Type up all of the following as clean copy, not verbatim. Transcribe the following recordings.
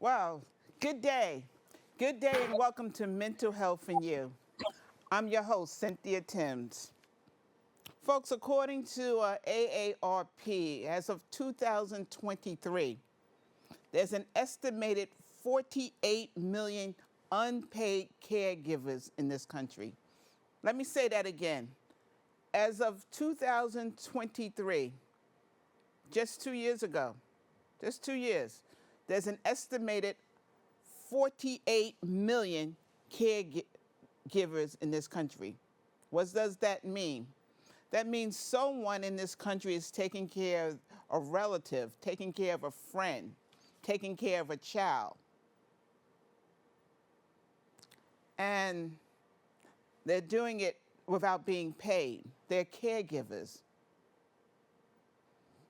Wow. Good day. Good day and welcome to Mental Health and You. I'm your host, Cynthia Timms. Folks, according to AARP, as of 2023, there's an estimated 48 million unpaid caregivers in this country. Let me say that again. As of 2023, just 2 years ago, just 2 years, there's an estimated 48 million caregivers in this country. What does that mean? That means someone in this country is taking care of a relative, taking care of a friend, taking care of a child. And they're doing it without being paid. They're caregivers.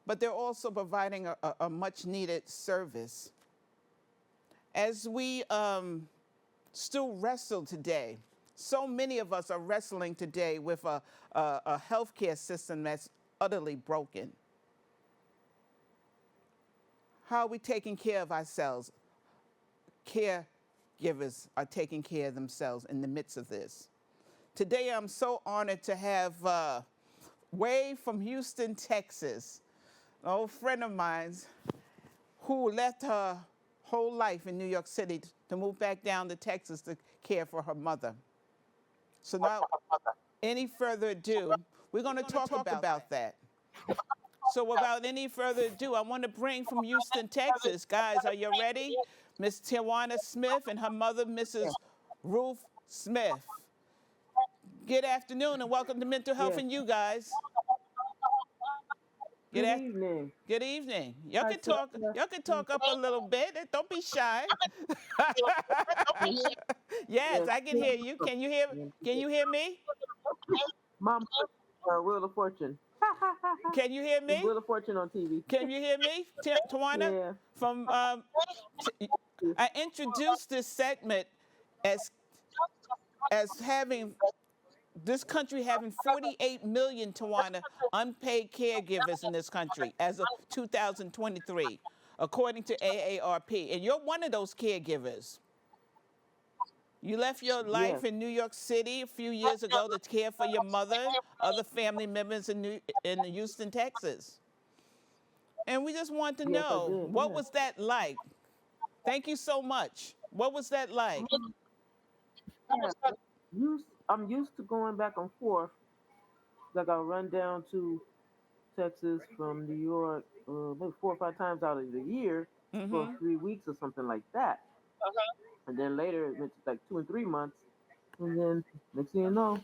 But they're also providing a much needed service. As we still wrestle today, so many of us are wrestling today with a healthcare system that's utterly broken. How are we taking care of ourselves? Caregivers are taking care of themselves in the midst of this. Today, I'm so honored to have way from Houston, Texas, an old friend of mine who left her whole life in New York City to move back down to Texas to care for her mother. So now, any further ado, we're going to talk about that. So without any further ado, I want to bring from Houston, Texas. Guys, are you ready? Miss Tijuana Smith and her mother, Mrs. Ruth Smith. Good afternoon and welcome to Mental Health Yes. and You guys. Good evening. Good evening. Y'all Hi, can talk. Cynthia. Y'all can talk up a little bit. Don't be shy. Yes, Yes. I can hear you. Can you hear? Can you hear me? Mom, Wheel of Fortune. Can you hear It's me? Wheel of Fortune on TV. Can you hear me, Tawana? Yeah. From I introduced this segment as having this country having 48 million, Tawana, unpaid caregivers in this country as of 2023, according to AARP. And you're one of those caregivers. You left your Yes. life in New York City a few years ago to care for your mother, other family members in Houston, Texas. And we just want to Yes, I know, did. what Yeah. was that like? Thank you so much. What was that like? Yeah. I'm used to going back and forth. Like I'll run down to Texas from New York maybe 4 or 5 times out of the year for Mm-hmm. 3 weeks or something like that. And then later it went to like 2 and 3 months. And then next thing you know,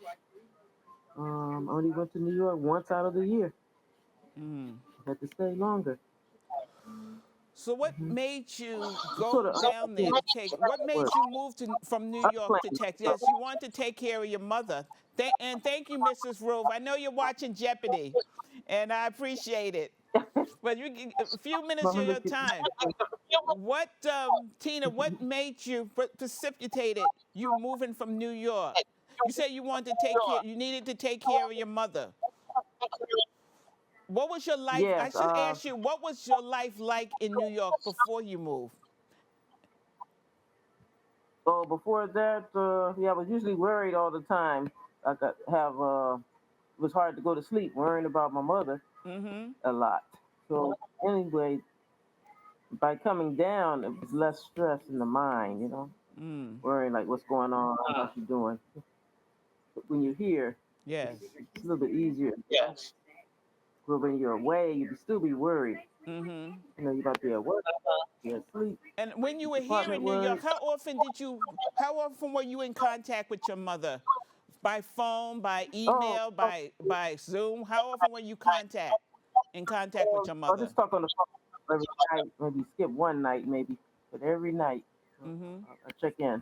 I only went to New York once out of the year. Mm. Had to stay longer. So what Hmm. made you Sort go of down there to take, what made work. you move from New York to Unplanned. Texas? Yes, you wanted to take care of your mother. And thank you, Mrs. Rove. I know you're watching Jeopardy, and I appreciate it. But you get a few minutes of your time. What, Tina, what made you precipitated you moving from New York? You said you wanted to take care, you needed to take care of your mother. What was your life? I Yes. should ask you, what was your life like in New York before you moved? So before that, yeah, I was usually worried all the time. I got have it was hard to go to sleep worrying about my mother Mm-hmm. a lot. So anyway, by coming down, it was less stress in the mind. Mm. Worrying like what's going on, how she doing. But when you're here, Yes. it's a little bit easier. But when you're away, you still be worried. Mm-hmm. You about to be at work, be asleep. And when you This were here apartment in New was York, how often were you in contact with your mother? By phone, by oh, email, oh, by Zoom? How often were you in contact with your I'll mother? just talk on the phone every night. Maybe skip one night, maybe, but every night Mm-hmm. I check in.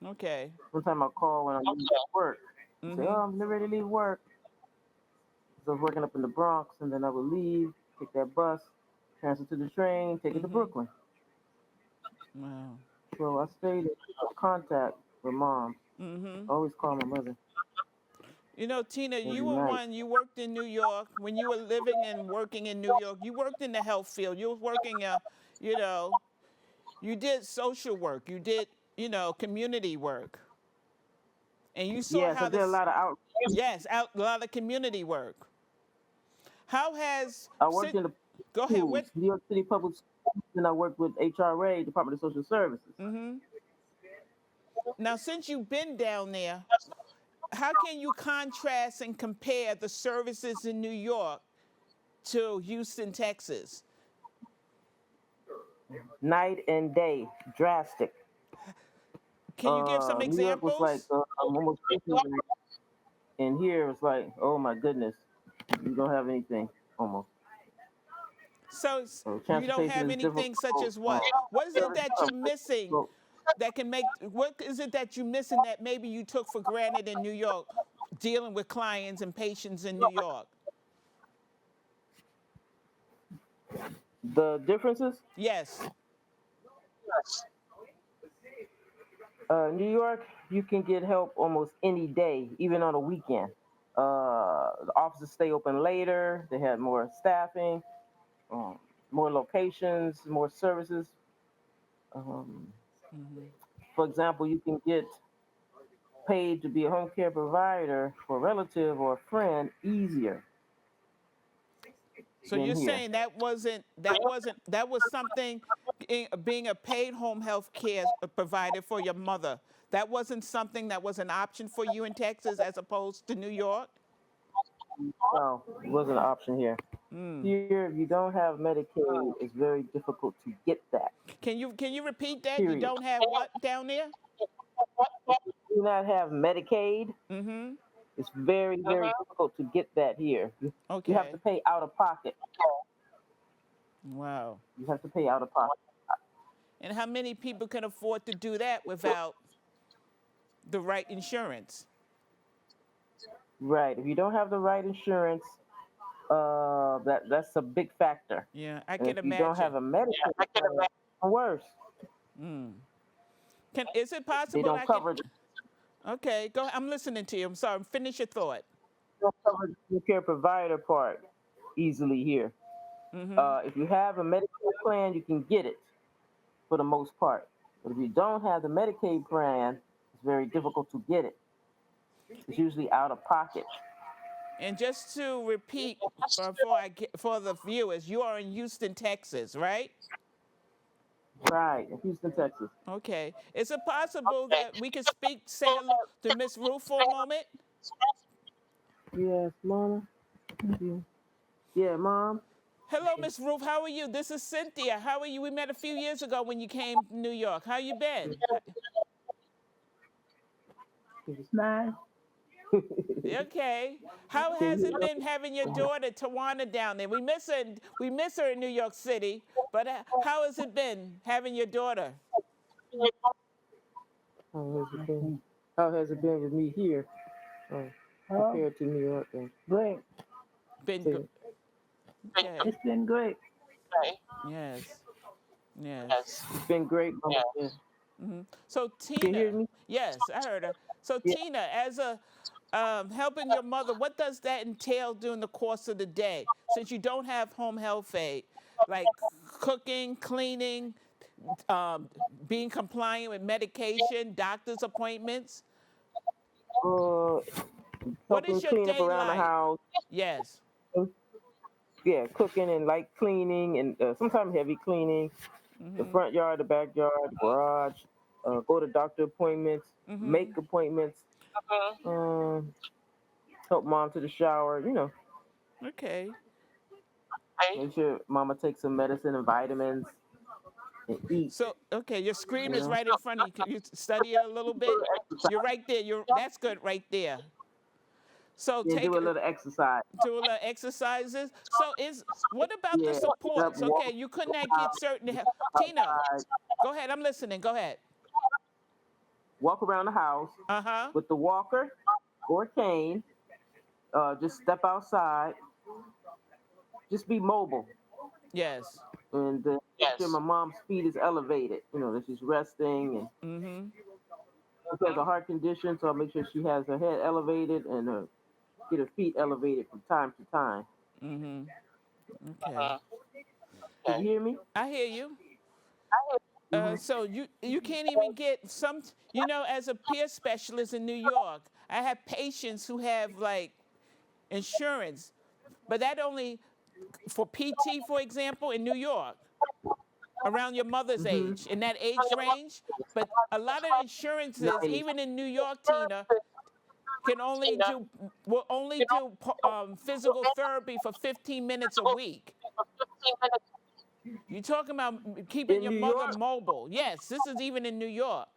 Okay. Sometimes I call when I'm leaving work. I say, Mm-hmm. "Oh, I'm ready to leave work." So I was working up in the Bronx, and then I would leave, take that bus, transfer to the train, take it to Mm-hmm. Brooklyn. Wow. So I stayed in contact with mom. Mm-hmm. I always call my mother You know, Tina, you every were night. one, you worked in New York. When you were living and working in New York, you worked in the health field. You were working, you know, you did social work, you did, community work, and you saw Yes, I how did a this, lot of out. yes, out a lot of community work. How has, I worked in the go ahead, schools, what, New York City Public Schools, and I worked with HRA, Department of Social Services. now since you've been down there, how can you contrast and compare the services in New York to Houston, Texas? Night and day, drastic. Can you give some New York was like examples? almost everywhere, and here it's like, oh my goodness, you don't have anything almost. So you don't Transportation have is anything such difficult. as what? What is it Service that you're missing difficult. that can make, what is it that you're missing that maybe you took for granted in New York dealing with clients and patients in New York? The differences, Yes. New York, you can get help almost any day, even on a weekend. The offices stay open later. They have more staffing, um, more locations, more services. Um, for example, you can get paid to be a home care provider for a relative or a friend easier So than you're here. saying that was something being a paid home health care provider for your mother. That wasn't something that was an option for you in Texas as opposed to New York? No, it wasn't an option here. Mm. Here, if you don't have Medicaid, it's very difficult to get that. Can you repeat that? You Period. don't have what down there? Do not have Medicaid, Mm-hmm. it's very, very difficult to get that here. You have to Okay. pay out of pocket. Wow. You have to pay out of pocket. And how many people can afford to do that without the right insurance? Right. If you don't have the right insurance, that's a big factor. Yeah, I And can if you don't have imagine. a Medicaid, worse. Mm. Is it They possible don't I can? cover Okay, go. I'm listening to you. I'm sorry. Finish your thought. the care provider part easily here. Mm-hmm. If you have a Medicaid plan, you can get it for the most part. But if you don't have the Medicaid plan, it's very difficult to get it. It's usually out of pocket. And just to repeat for the viewers, you are in Houston, Texas, right? Right, in Houston, Texas. Okay. Is it possible that we could say hello to Miss Ruth for a moment? Yes, Mama. Yeah, Mom. Hello, Miss Ruth. How are you? This is Cynthia. How are you? We met a few years ago when you came to New York. How you been? Nice. Okay. How has it been having your daughter Tijuana down there? We miss her. We miss her in New York City. But how has it been having your daughter? How has it been? How has it been with me here compared to New York? Great. Been good. Okay. It's been great. Yes. Yes. It's been great, Mama. Yeah. So Can you hear Tina, me? yes, I heard her. So Yeah. Tina, as a helping your mother, what does that entail during the course of the day? Since you don't have home health aid, like cooking, cleaning, um, being compliant with medication, doctor's appointments. Uh, What helping is your clean up day around the like? house. Yes. Yeah, cooking and light cleaning and sometimes heavy cleaning. The Mm-hmm. front yard, the backyard, the garage. Go to doctor appointments, Mm-hmm. make appointments. Help mom to the shower. Okay. Make sure mama takes some medicine and vitamins and eat. So, okay, your screen You is know, right in front of you. Can you study it a little bit? You're right there. That's good right there. So and do take a little exercise. do a little exercises. So what about the Yeah, get up, supports? walk Okay, you could not get certain Tina, outside, go ahead. I'm listening. Go ahead. walk around the house Uh-huh. with the walker or cane. Just step outside. Just be mobile. Yes. And make sure my mom's feet is elevated. That she's resting. And Mm-hmm. she has a heart condition, so I'll make sure she has her head elevated and get her feet elevated from time to time. Mm-hmm. Okay. Can you hear me? I hear you. Mhm. So you can't even get some, as a peer specialist in New York, I have patients who have like insurance, but that only for PT, for example, in New York, around your mother's Mhm. age, in that age range. But a lot of insurances, 90. even in New York, Tina, can only do will only do physical therapy for 15 minutes a week. You're talking about keeping In your New mother York. mobile. Yes, this is even in New York.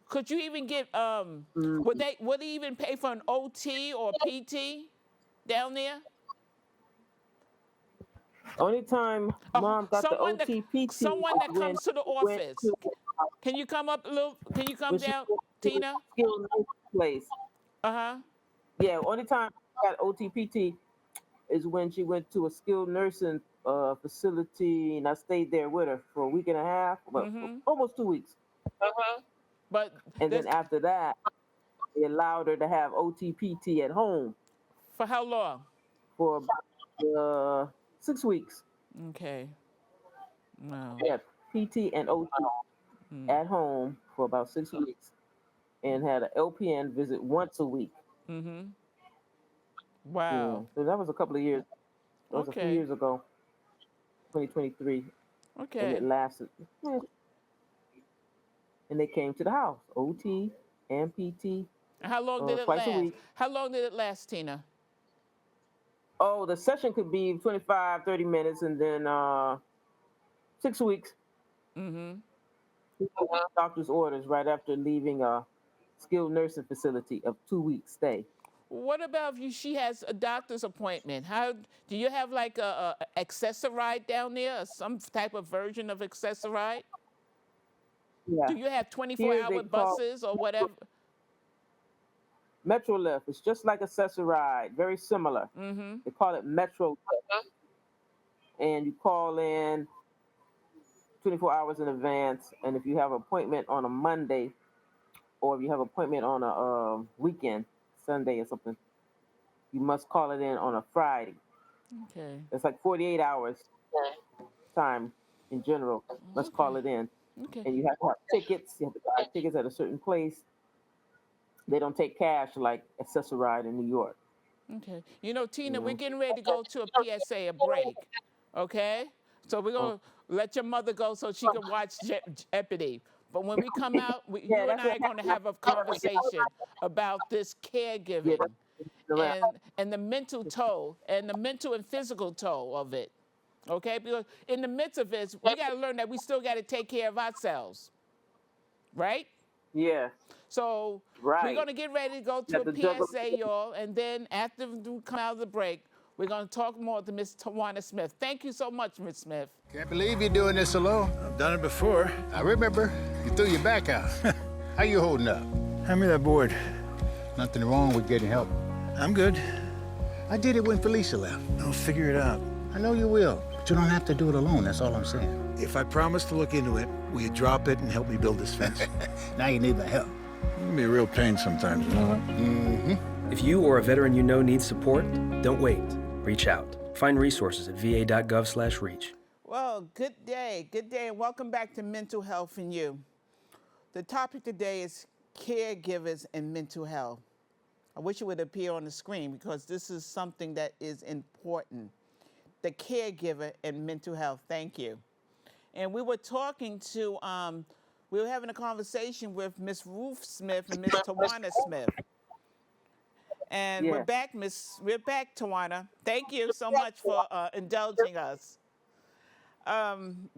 Could you even get Mm. would they even pay for an OT or PT down there? Only time Oh, mom got the OTPT someone is that when comes to the she went office. to Can you come up a little? Can you come when she down, went to a Tina? skilled nursing place. Uh-huh. Yeah, only time she got OTPT is when she went to a skilled nursing facility, and I stayed there with her for a week and a half, well, Mm-hmm. almost 2 weeks. But And this then after that, they allowed her to have OTPT at home for how long? for about 6 weeks. Okay. Wow. Yeah, PT and OT Mm. at home for about 6 weeks, and had an LPN visit once a week. Mm-hmm. Yeah, Wow. so that was a couple of years. That was a few Okay. years ago, 2023, and it Okay. lasted. And they came to the house, OT and PT, How long did it twice a last? week. How long did it last, Tina? Oh, the session could be 25, 30 minutes, and then 6 weeks. Mm-hmm. Doctor's orders right after leaving a skilled nursing facility of 2 weeks stay. What about if she has a doctor's appointment? How do you have like a accessoride down there, or some type of version of accessoride? Yeah. Do you have 24 Here they hour call buses or whatever? Metrolift. It's just like Accessoride, very similar. Mm-hmm. They call it Metro, and you call in 24 hours in advance. And if you have an appointment on a Monday, or if you have an appointment on a weekend, Sunday or something, you must call it in on a Friday. Okay. It's like 48 hours time in general. Must Okay. call it in, Okay. and you have to have tickets. You have to buy tickets at a certain place. They don't take cash like Accessoride in New York. Okay. You know, Tina, we're You getting ready to go to a PSA, a break. Okay? So we're know? going to let your mother go so she can watch Jeopardy. But when we come out, Yeah, you and that's I what are going to happened. have a conversation about this Yeah, caregiving that's around. and the mental toll and the mental and physical toll of it. Okay? Because in the midst of this, we got to learn that we still got to take care of ourselves. Right? Yeah, So we're right. going to get ready to go You to have to juggle. a PSA, y'all. And then after we come out of the break, we're going to talk more to Miss Tijuana Smith. Thank you so much, Miss Smith. Can't believe you're doing this alone. I've done it before. I remember you threw your back out. How you holding up? Hand me that board. Nothing wrong with getting help. I'm good. I did it when Felicia left. I'll figure it out. I know you will, but you don't have to do it alone. That's all I'm saying. If I promise to look into it, will you drop it and help me build this fence? Now you need my help. It can be a real pain sometimes, you know that? Mm-hmm. If you or a veteran you know needs support, don't wait. Reach out. Find resources at va.gov/reach. Well, good day, and welcome back to Mental Health and You. The topic today is caregivers and mental health. I wish it would appear on the screen because this is something that is important. The caregiver and mental health. Thank you. And we were talking to, we were having a conversation with Miss Ruth Smith and Miss Tawana Smith. And Yeah. we're back, Tawana. Thank you so much for indulging us.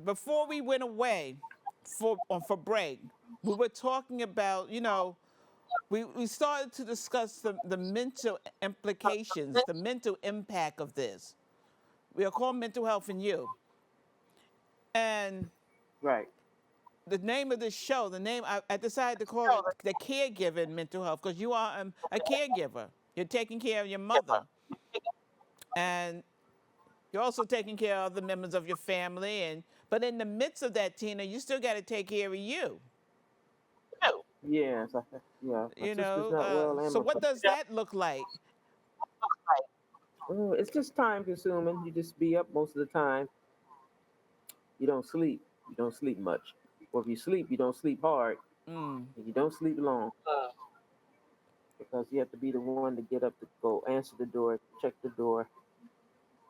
Before we went away for break, we were talking about, we started to discuss the mental implications, the mental impact of this. We are called Mental Health and You. And Right. the name of this show, I decided to call it The Caregiver in Mental Health because you are a caregiver. You're taking care of your mother. And you're also taking care of the members of your family. But in the midst of that, Tina, you still got to take care of you. Yes. Yeah. My sister's not well, and So my what does that look like? It's just time consuming. You just be up most of the time. You don't sleep. You don't sleep much. or if you sleep, you don't sleep hard, Mm. and you don't sleep long because you have to be the one to get up to go answer the door, check the door,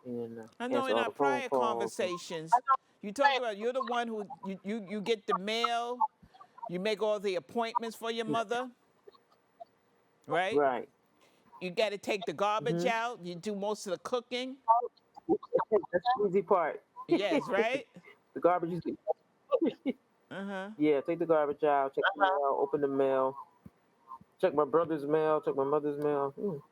and I know answer in all our the phone prior calls. And, conversations, you talked about you're the one who you get the mail, you make all the appointments for your mother, right? right. You got to take the garbage Hmm. out. You do most of the cooking. That's the easy part. Yes, right? The garbage is Uh-huh. yeah. Take the garbage out, check the mail, open the mail, check my brother's mail, check my mother's mail.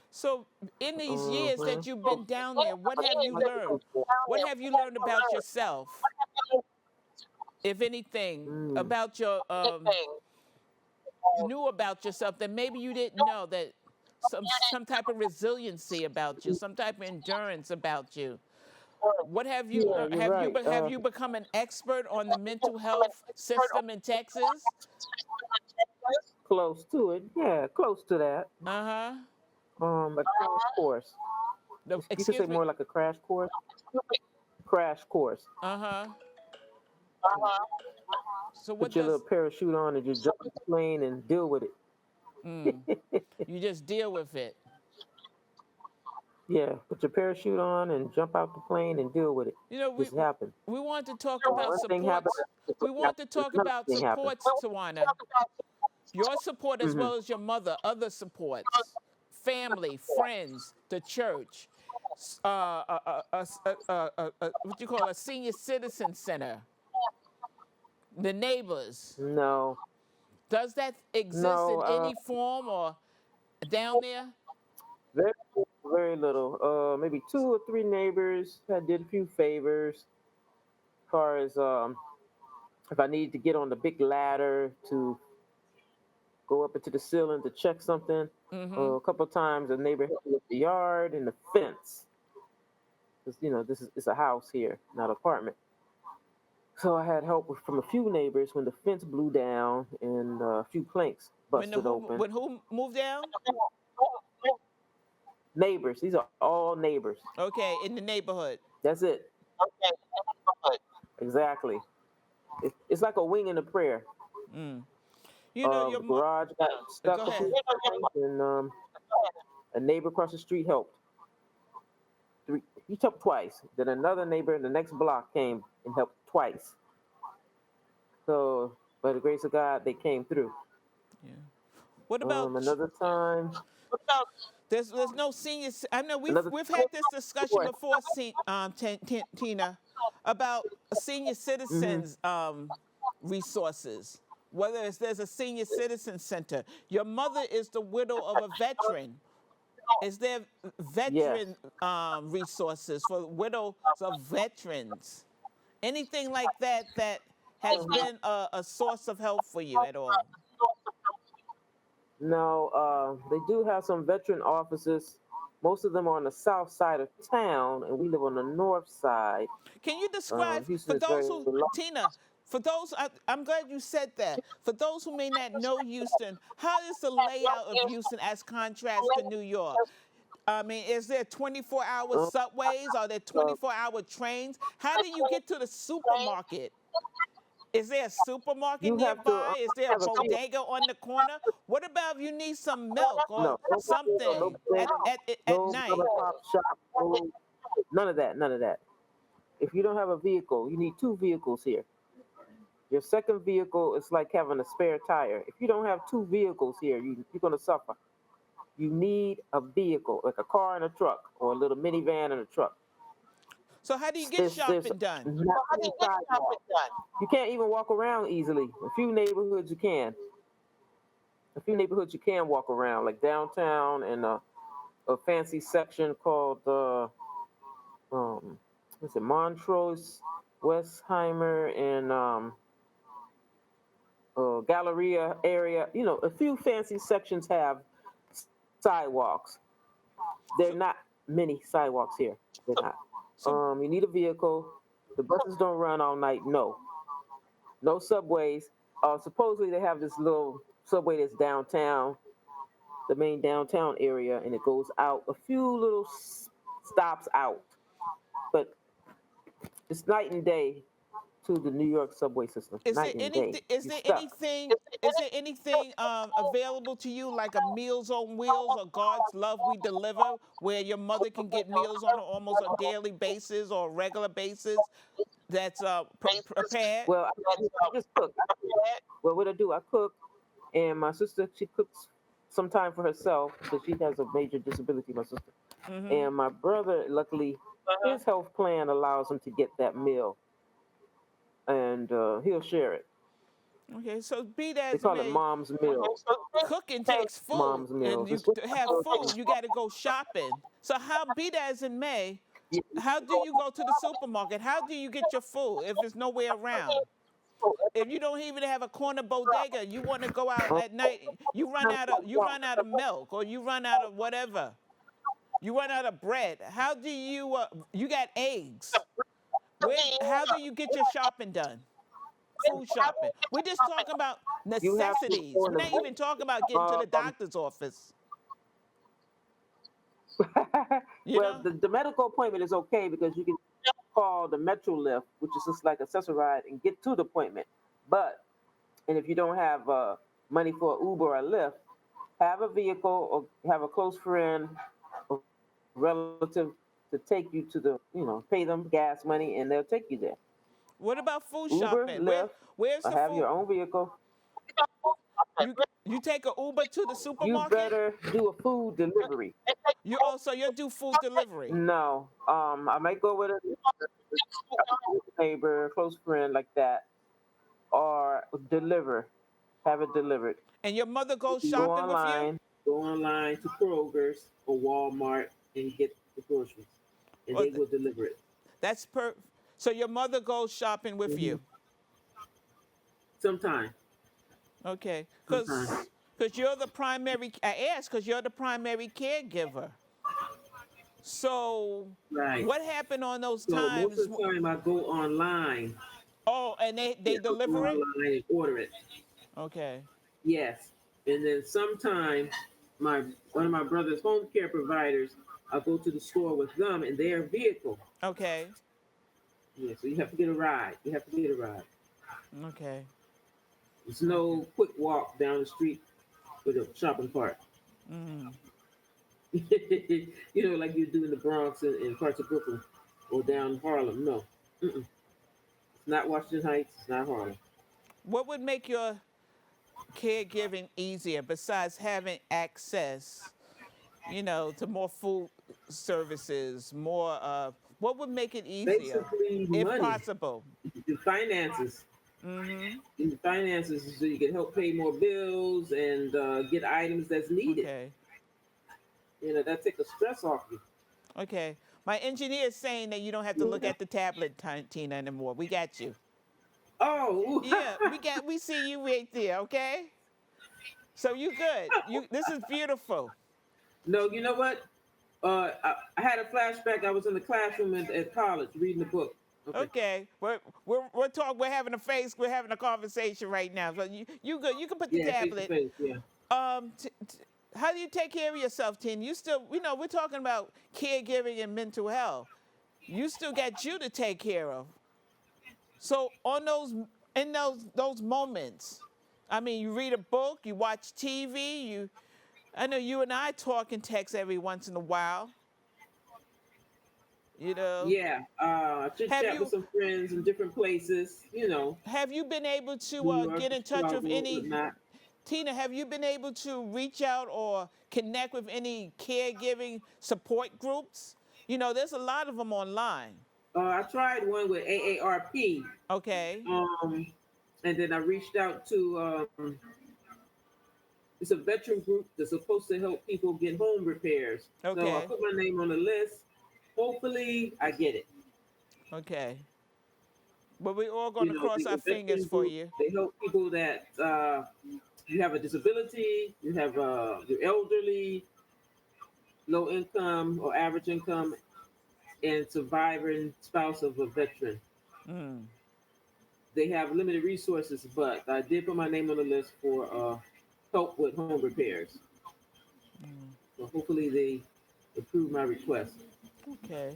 So in these years Uh-huh. that you've been down there, what have you learned? What have you learned about yourself, if anything, Mm. about your knew about yourself that maybe you didn't know, that some type of resiliency about you, some type of endurance about you? What have you Yeah, learned? you're right. Have you become an expert on the mental health system in Texas? Close to it. Yeah, close to that. Uh-huh. A crash course. You could say Excuse me? more like a crash course. Crash course. Uh-huh. So Put what your little does parachute on and just jump in the plane and deal with mm, it. you just deal with it? Yeah, put your parachute on and jump out the plane and deal with it. You know, Just happen. we want to talk about One thing happens, supports. We want to talk another about thing happens. supports, Tawana. Your support as Hmm. well as your mother, other supports, family, friends, the church, what you call a senior citizen center, the neighbors. No, Does that exist no, in any form or down there? very, very little. Maybe two or three neighbors. I did a few favors. As far as if I needed to get on the big ladder to go up into the ceiling to check something. Mm-hmm. A couple of times, a neighbor helped me with the yard and the fence. Because this is it's a house here, not an apartment. So I had help from a few neighbors when the fence blew down and a few planks busted open. When who moved down? Neighbors, these are all neighbors. Okay, in the neighborhood. That's it. Exactly. It's like a wing and a prayer. Mm. You know your The garage got stuck go a ahead. few times, and a neighbor across the street helped. He helped twice. Then another neighbor in the next block came and helped twice. So, by the grace of God, they came through. Yeah. What about Another time, there's no seniors. I know another we've had this discussion boy. before, Tina, about senior Hmm. citizens resources. Whether there's a senior citizen center. Your mother is the widow of a veteran. Is there Yes. veteran resources for widows of veterans? Anything like that that has been a source of help for you at all? No, they do have some veteran offices. Most of them are on the south side of town, and we live on the north side. Can you describe Houston for is very those who, large. Tina, for those, I'm glad you said that. For those who may not know Houston, how is the layout of Houston as contrast to New York? I mean, is there 24-hour Uh, subways? Are there uh, 24-hour trains? How do you get to the supermarket? Is there a supermarket you have to nearby? Is there a have a bodega on the corner? What about if you need some milk or no, no, something at no night? mom and pop shop, none of that, none of that. If you don't have a vehicle, you need two vehicles here. Your second vehicle is like having a spare tire. If you don't have two vehicles here, you're going to suffer. You need a vehicle, like a car and a truck, or a little minivan and a truck. So how do you get There's shopping done? not any sidewalk. You can't even walk around easily. A few neighborhoods you can. A few neighborhoods you can walk around, like downtown and a fancy section called what's it, Montrose, Westheimer, and Galleria area. A few fancy sections have sidewalks. There are So, not many sidewalks here. They're not. so You need a vehicle. The buses don't run all night. No. No subways. Supposedly they have this little subway that's downtown, the main downtown area, and it goes out a few little stops out. But it's night and day to the New York subway system Is there night and day. anything? Is You there stuck. anything? Is there anything available to you like a Meals on Wheels or God's Love We Deliver, where your mother can get meals on almost a daily basis or regular basis that's prepared? Well, I just cook. Well, what I do, I cook, and my sister she cooks sometime for herself because she has a major disability. My sister Mm-hmm. and my brother, luckily, his health plan allows him to get that meal, and he'll share it. Okay, so be that They as it call it may, mom's meal. cooking takes food, Mom's and meals. you to have food, you got to go shopping. So how be that as it may, how do you go to the supermarket? How do you get your food if it's nowhere around? If you don't even have a corner bodega, you want to go out at night, you run out of milk or you run out of whatever. You run out of bread. How do you you got eggs? How do you get your shopping done? Food shopping. We're just talking about You have to necessities. go We're in not even talking about getting to the um, doctor's office. You well, know? the medical appointment is okay because you can call the Metro Lift, which is just like a ride, and get to the appointment. But and if you don't have money for an Uber or a Lyft, have a vehicle or have a close friend or relative to take you to pay them gas money and they'll take you there. What about food Uber, shopping? Lyft, Where's or the have your food? own vehicle. You take an Uber to the You supermarket? better do a food delivery. You do food delivery. No, I might go with a neighbor, close friend like that, or deliver, have it delivered. And your mother goes You shopping with you? go online to Kroger's or Walmart and get the groceries, and Or they will deliver it. that's per so your mother goes shopping with Hmm. you. Sometime, Okay. sometime. Cuz you're the primary I asked cuz you're the primary caregiver. So Right. what happened on those So most times? of the time I go online. Oh, and they Yeah, I go deliver it? online and order it. Okay. Yes. And then sometime one of my brother's home care providers, I'll go to the store with them in their vehicle. Okay. Yeah, so you have to get a ride. You have to get a ride. Okay. It's no quick walk down the street with a shopping cart. Mm. Like you do in the Bronx and parts of Brooklyn or down Harlem. No. Mm-mm. It's not Washington Heights. It's not Harlem. What would make your caregiving easier besides having access, to more food services, more what would make it easier Basically, if money, possible? the finances. Mhm. The finances so you can help pay more bills and get items that's needed. Okay. That take the stress off you. Okay. My engineer is saying that you don't have to look Yeah. at the tablet, Tina, anymore. We got you. Oh, Yeah, we see you right there, okay? So you good. This is beautiful. no, you know what? I had a flashback. I was in the classroom at college reading a book. Okay. Okay. We're having a conversation right now. So you good. You can put the Yeah, face to tablet. face. Yeah. How do you take care of yourself, Tin? You still, we're talking about caregiving and mental health. You still got you to take care of. So in those moments, I mean, you read a book, you watch TV, I know you and I talk and text every once in a while. Yeah. Chit Have chat with you some friends in different places. have you been able New to York, get in touch with Chicago, any whatnot. Tina? Have you been able to reach out or connect with any caregiving support groups? There's a lot of them online. I tried one with AARP. Okay. And then I reached out to it's a veteran group that's supposed to help people get home repairs. So I Okay. put my name on the list. Hopefully, I get it. Okay. But we're all going to cross The our fingers veteran for group, you. they help people that you have a disability, you have you're elderly, low income or average income, and survivor and spouse of a veteran. Mm. They have limited resources, but I did put my name on the list for help with home repairs. Mm. So hopefully they approve my request. Okay.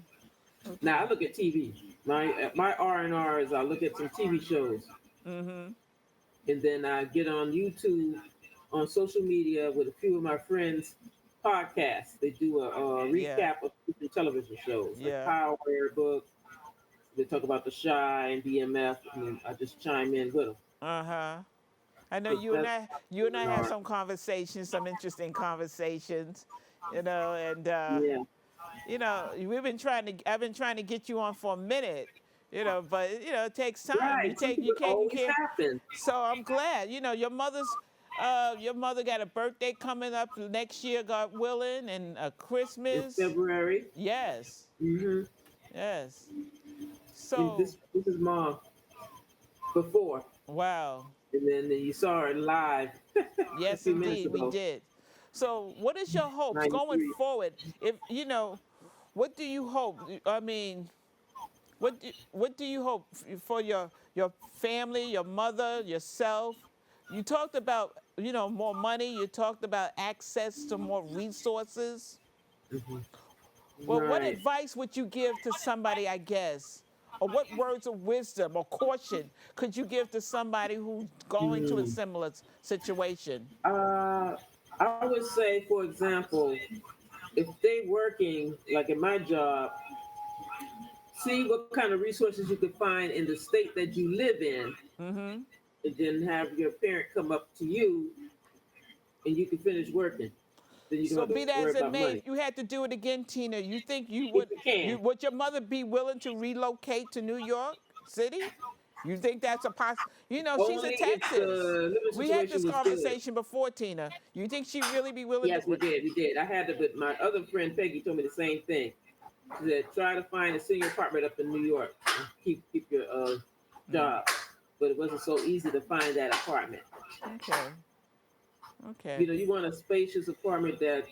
Now I look at TV. My R&R is I look at some TV shows, Mm-hmm. and then I get on YouTube, on social media with a few of my friends. Podcasts. They do a Yeah. recap of different television shows like Yeah. Power Book. They talk about the Shy and BMF, and then I just chime in with them. Uh-huh. I know So that's you and I have R&R. some conversations, some interesting conversations, and Yeah, I've been trying to get you on for a minute, but it takes time. right. Something You would taking always care. happen So I'm glad. Your mother got a birthday coming up next year, God willing, and a in Christmas. February. Yes. Hmm. Yes. And So, this is mom before, wow. and then you saw her live a Yes, few minutes indeed, we ago. did. So, what is your hopes going 93. forward? If what do you hope? I mean, what do you hope for your family, your mother, yourself? You talked about more money. You talked about access to more resources. Well, what Right. advice would you give to somebody? I guess, or what words of wisdom or caution could you give to somebody who's going to a Mm. similar situation? Uh, I would say, for example, if they working like in my job, see what kind of resources you could find in the state that you live in, Mm-hmm. and then have your parent come up to you, and you can finish working. Then you don't So have to be that worry as it about may, if money you had to do it again, Tina, you think if you can. would your mother be willing to relocate to New York City? You think that's a she's in Only if Texas. the living We had situation this was good. conversation before, Tina. You think she'd really be willing to? Yes, we did. We did. I had to, but my other friend Peggy told me the same thing. She said, try to find a senior apartment up in New York. And keep your Mm, job. But it wasn't so easy to find that apartment. okay. Okay. You want a spacious apartment that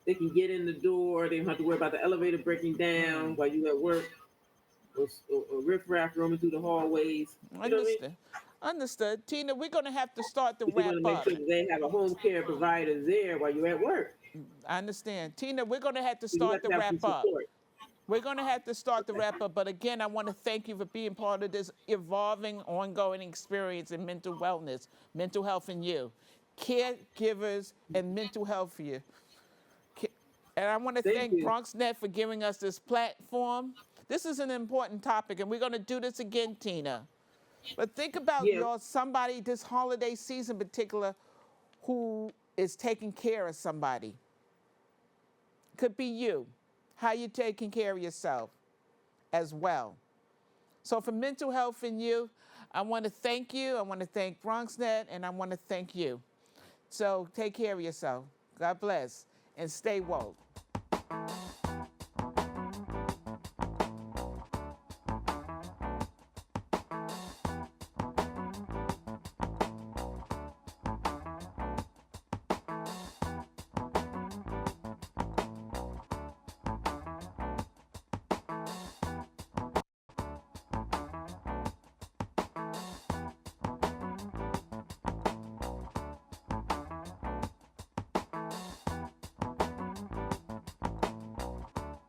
they can get in the door. They don't have to worry about the elevator breaking down Mm, while you at work, or riffraff roaming through the hallways. You know what I mean? understood. Understood. Tina, we're gonna have to start to But you want wrap to make up. sure that they have a home care provider there while you're at work. I understand. Tina, we're gonna have to So you start have to to have some wrap up. support. We're going to have to start the wrap up, but again, I want to thank you for being part of this evolving, ongoing experience in mental wellness, mental health in you, caregivers, and mental health for you. And I want to Thank thank you. Bronxnet for giving us this platform. This is an important topic, and we're going to do this again, Tina. But think about Yeah. somebody this holiday season, in particular, who is taking care of somebody. Could be you. How you taking care of yourself as well. So for mental health in you, I want to thank you. I want to thank Bronxnet, and I want to thank you. So take care of yourself. God bless, and stay woke.